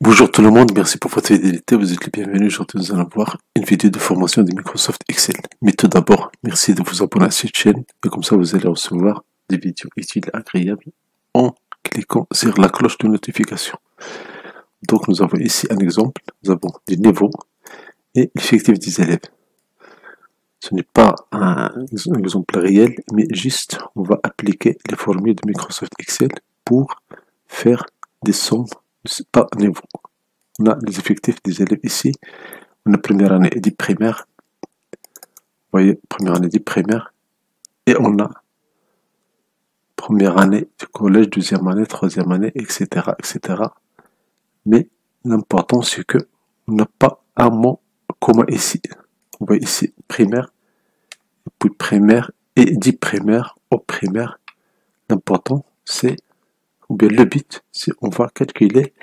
Bonjour tout le monde, merci pour votre fidélité, vous êtes les bienvenus. Aujourd'hui nous allons voir une vidéo de formation de Microsoft Excel. Mais tout d'abord, merci de vous abonner à cette chaîne et comme ça vous allez recevoir des vidéos utiles et agréables en cliquant sur la cloche de notification. Donc nous avons ici un exemple, nous avons des niveaux et l'effectif des élèves. Ce n'est pas un exemple réel, mais juste on va appliquer les formules de Microsoft Excel pour faire des sommes par niveau. On a les effectifs des élèves ici. On a première année et 10 primaires. Vous voyez, première année 10 primaires. Et on a première année du collège, deuxième année, troisième année, etc., etc. Mais l'important, c'est que on n'a pas un mot commun ici. Vous voyez ici, primaire, puis primaire et 10 primaires au primaire. L'important, c'est, ou bien le but, c'est on va calculer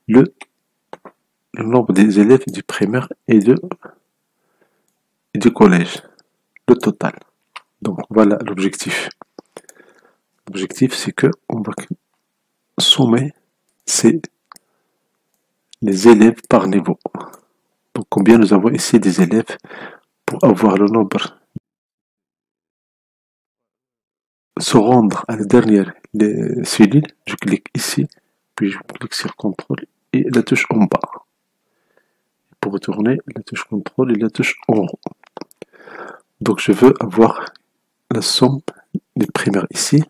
le nombre des élèves du primaire et du collège, le total. Donc voilà l'objectif. L'objectif c'est que on va sommer les élèves par niveau. Donc combien nous avons ici des élèves pour avoir le nombre, se rendre à la dernière cellule, je clique ici, puis je clique sur contrôle et la touche en bas. Pour retourner, la touche contrôle et la touche en haut. Donc je veux avoir la somme des primaires ici.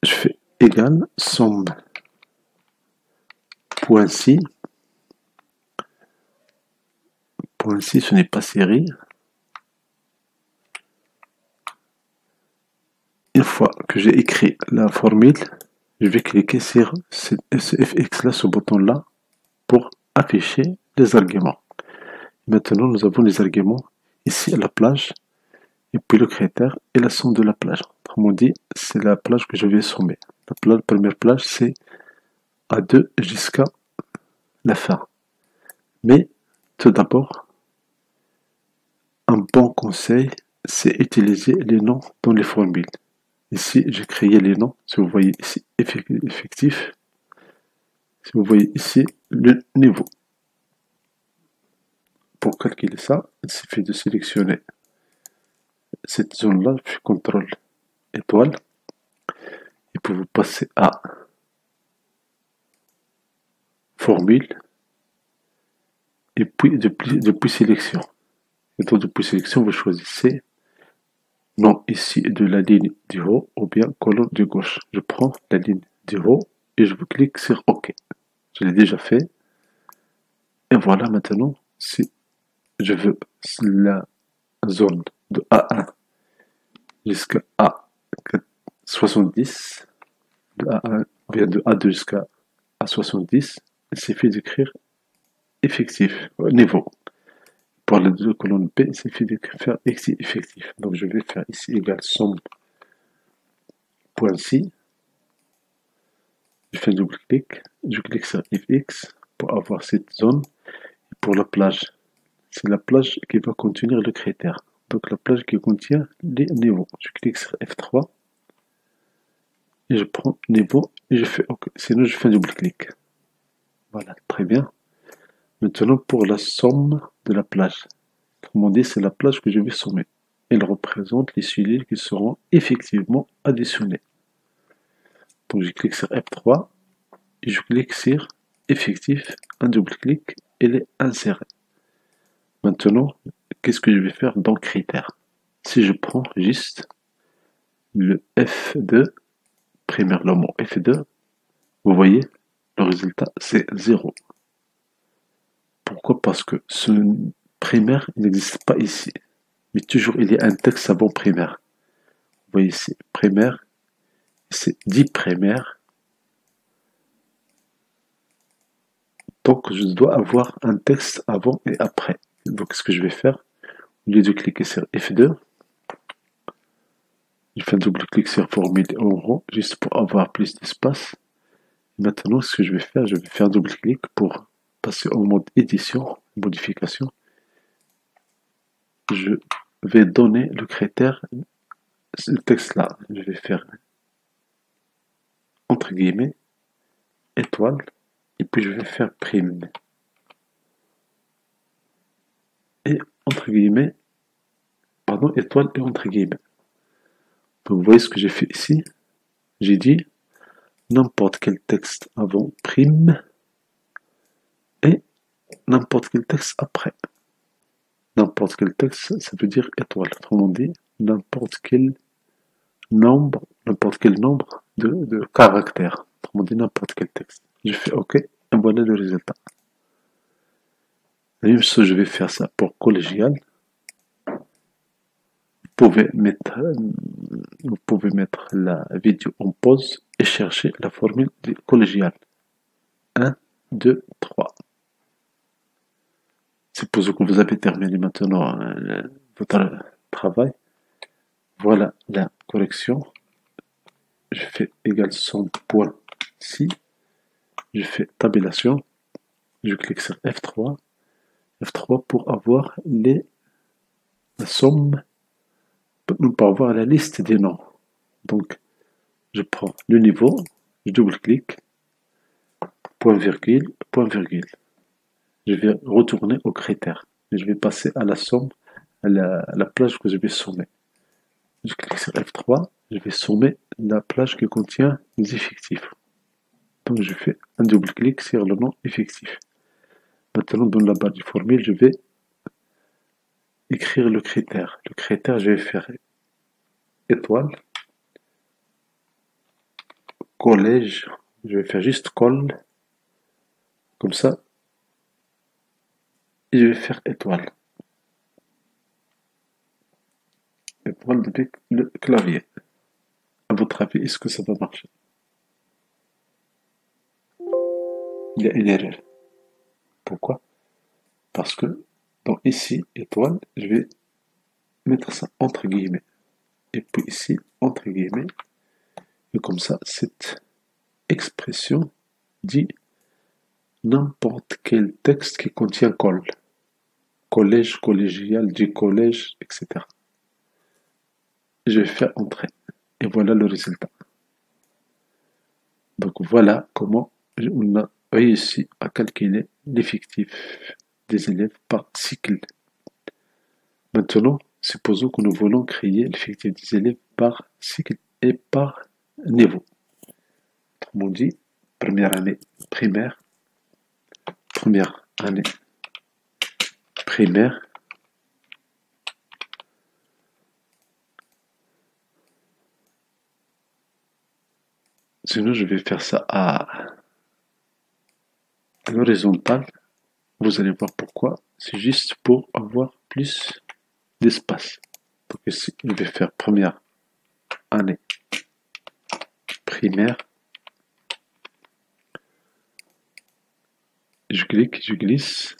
Je fais égal somme point ci. Point ci, ce n'est pas série. Une fois que j'ai écrit la formule, je vais cliquer sur ce fx là, ce bouton là, pour afficher les arguments. Maintenant, nous avons les arguments ici à la plage, et puis le critère et la somme de la plage. Autrement dit, c'est la plage que je vais sommer. La première plage, c'est A2 jusqu'à la fin. Mais tout d'abord, un bon conseil, c'est utiliser les noms dans les formules. Ici, j'ai créé les noms. Si vous voyez ici, effectif. Si vous voyez ici, le niveau. Pour calculer ça, il suffit de sélectionner cette zone-là, puis CTRL étoile. Et puis vous passez à formule. Et puis depuis sélection. Et donc depuis sélection, vous choisissez nom ici de la ligne du haut ou bien colonne de gauche. Je prends la ligne du haut et je clique sur OK. Je l'ai déjà fait. Et voilà maintenant, si je veux la zone de A1 jusqu'à A70, de A1 ou bien de A2 jusqu'à A70, il suffit d'écrire effectif, niveau. Pour les deux colonnes B, il suffit de faire effectif. Donc je vais faire ici égal somme point ci. Je fais double clic, je clique sur fx pour avoir cette zone. Et pour la plage, c'est la plage qui va contenir le critère. Donc la plage qui contient les niveaux. Je clique sur F3 et je prends niveau et je fais OK. Sinon je fais un double clic. Voilà, très bien. Maintenant pour la somme de la plage. Autrement dit, c'est la plage que je vais sommer. Elle représente les cellules qui seront effectivement additionnées. Donc je clique sur F3 et je clique sur effectif, un double clic et les insérer. Maintenant, qu'est-ce que je vais faire dans critères? Si je prends juste le F2, primaire, le mot F2, vous voyez, le résultat c'est 0. Pourquoi? Parce que ce primaire n'existe pas ici. Mais toujours il y a un texte avant primaire. Vous voyez ici, primaire, c'est 10 primaires. Donc je dois avoir un texte avant et après. Donc ce que je vais faire, au lieu de cliquer sur F2, je fais un double clic sur formule en haut, juste pour avoir plus d'espace. Maintenant, ce que je vais faire un double clic pour passer au mode édition, modification. Je vais donner le critère, ce texte-là. Je vais faire entre guillemets étoile et puis je vais faire prime. Et entre guillemets, pardon, étoile et entre guillemets. Donc vous voyez ce que j'ai fait ici. J'ai dit n'importe quel texte avant prime et n'importe quel texte après. N'importe quel texte, ça veut dire étoile. Autrement dit, n'importe quel nombre de caractères. Autrement dit, n'importe quel texte. Je fais OK, et voilà le résultat. La même chose, je vais faire ça pour collégial. Vous pouvez mettre la vidéo en pause et chercher la formule du collégial. 1, 2, 3. Supposons que vous avez terminé maintenant votre travail. Voilà la correction. Je fais égal 100.6. Je fais tabulation. Je clique sur F3. F3 pour avoir la somme, pour avoir la liste des noms. Donc, je prends le niveau, je double-clique, point virgule, point virgule. Je vais retourner au critère. Et je vais passer à la somme, à la plage que je vais sommer. Je clique sur F3, je vais sommer la plage qui contient les effectifs. Donc je fais un double-clic sur le nom effectif. Maintenant, dans la barre du formule, je vais écrire le critère. Le critère, je vais faire étoile, collège, je vais faire juste coll, comme ça, et je vais faire étoile. Étoile depuis le clavier. À votre avis, est-ce que ça va marcher? Il y a une erreur. Pourquoi? Parce que, donc ici, étoile, je vais mettre ça entre guillemets. Et puis ici, entre guillemets, et comme ça, cette expression dit n'importe quel texte qui contient coll. Collège, collégial, du collège, etc. Je vais faire entrer. Et voilà le résultat. Donc voilà comment on a réussi à calculer l'effectif des élèves par cycle. Maintenant, supposons que nous voulons créer l'effectif des élèves par cycle et par niveau. Autrement dit, première année primaire, sinon je vais faire ça à l'horizontale. Vous allez voir pourquoi. C'est juste pour avoir plus d'espace. Donc ici, je vais faire première année primaire. Je clique, je glisse.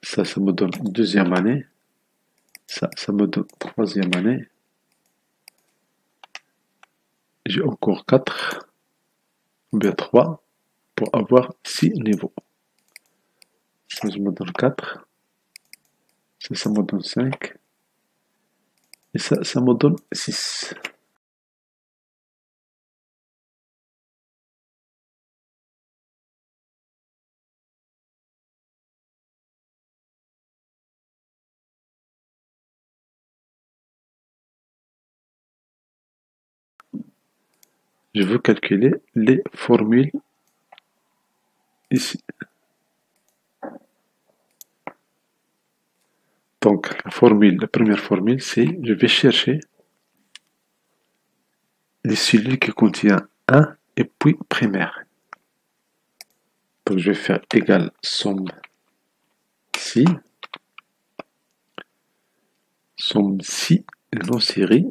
Ça me donne deuxième année. Ça me donne troisième année. J'ai encore 4, ou bien 3, pour avoir 6 niveaux. Ça me donne 4. Ça me donne 5. Et ça me donne 6. Je veux calculer les formules ici. Donc, la première formule, c'est je vais chercher les cellules qui contiennent 1 et puis primaire. Donc, je vais faire égal somme si, le nom série.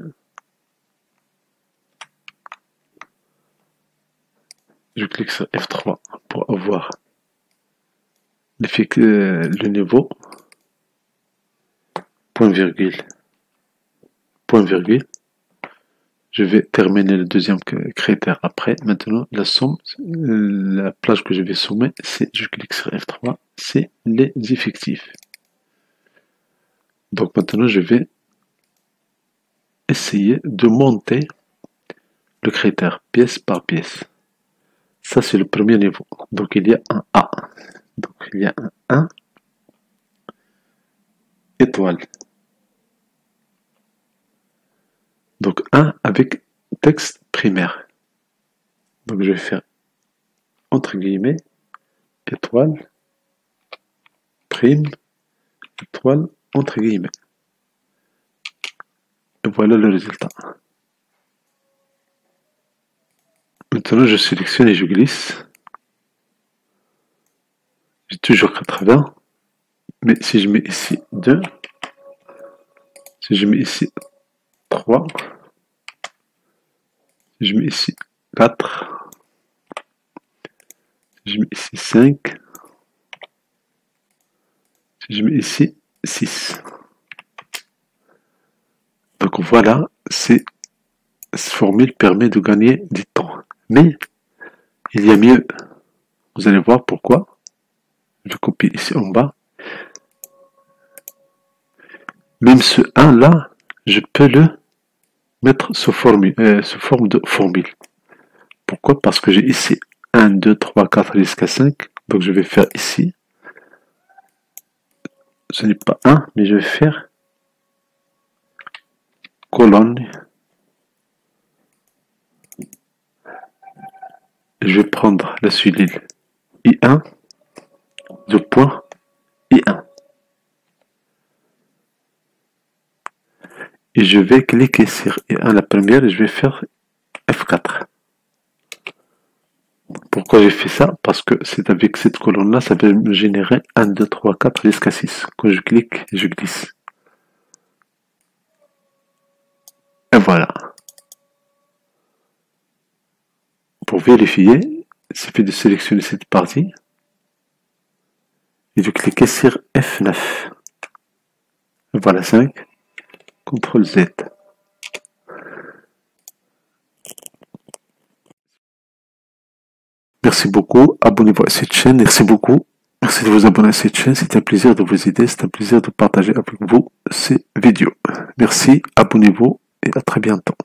Je clique sur F3 pour avoir le niveau, point virgule. Je vais terminer le deuxième critère après. Maintenant, la somme, la plage que je vais sommer, je clique sur F3, c'est les effectifs. Donc maintenant, je vais essayer de monter le critère pièce par pièce. Ça, c'est le premier niveau. Donc, il y a un A. Donc, il y a un 1, étoile. Donc, 1 avec texte primaire. Donc, je vais faire entre guillemets, étoile, prime, étoile, entre guillemets. Et voilà le résultat. Maintenant, je sélectionne et je glisse. J'ai toujours 80. Mais si je mets ici 2, si je mets ici 3, si je mets ici 4, si je mets ici 5, si je mets ici 6. Donc voilà, cette formule permet de gagner du temps. Mais il y a mieux. Vous allez voir pourquoi. Je copie ici en bas. Même ce 1 là, je peux le mettre sous forme de formule. Pourquoi? Parce que j'ai ici 1, 2, 3, 4 jusqu'à 5. Donc je vais faire ici. Ce n'est pas 1, mais je vais faire colonne. Je vais prendre la cellule I1, 2 points, I1. Et je vais cliquer sur I1 la première et je vais faire F4. Pourquoi j'ai fait ça? Parce que c'est avec cette colonne-là, ça va me générer 1, 2, 3, 4 jusqu'à 6. Quand je clique, je glisse. Et voilà. Pour vérifier, il suffit de sélectionner cette partie et de cliquer sur F9. Et voilà 5. CTRL Z. Merci beaucoup. Abonnez-vous à cette chaîne. Merci beaucoup. Merci de vous abonner à cette chaîne. C'est un plaisir de vous aider. C'est un plaisir de partager avec vous ces vidéos. Merci. Abonnez-vous et à très bientôt.